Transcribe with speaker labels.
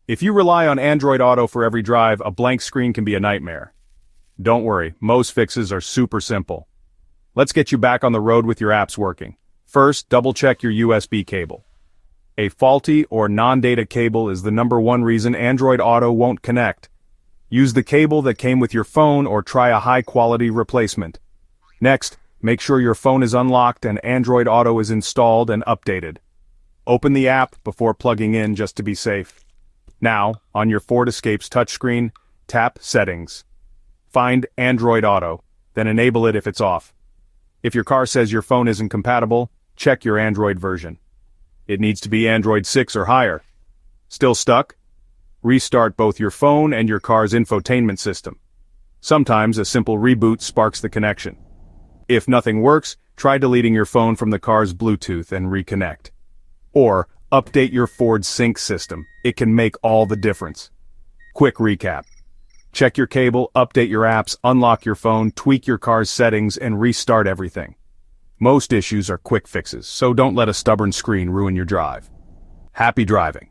Speaker 1: If you rely on Android Auto for every drive, a blank screen can be a nightmare. Don't worry, most fixes are super simple. Let's get you back on the road with your apps working. First, double-check your USB cable. A faulty or non-data cable is the #1 reason Android Auto won't connect. Use the cable that came with your phone or try a high-quality replacement. Next, make sure your phone is unlocked and Android Auto is installed and updated. Open the app before plugging in just to be safe. Now, on your Ford Escape's touchscreen, tap Settings. Find Android Auto, then enable it if it's off. If your car says your phone isn't compatible, check your Android version. It needs to be Android 6 or higher. Still stuck? Restart both your phone and your car's infotainment system. Sometimes a simple reboot sparks the connection. If nothing works, try deleting your phone from the car's Bluetooth and reconnect. Or, update your Ford Sync system. It can make all the difference. Quick recap. Check your cable, update your apps, unlock your phone, tweak your car's settings, and restart everything. Most issues are quick fixes, so don't let a stubborn screen ruin your drive. Happy driving.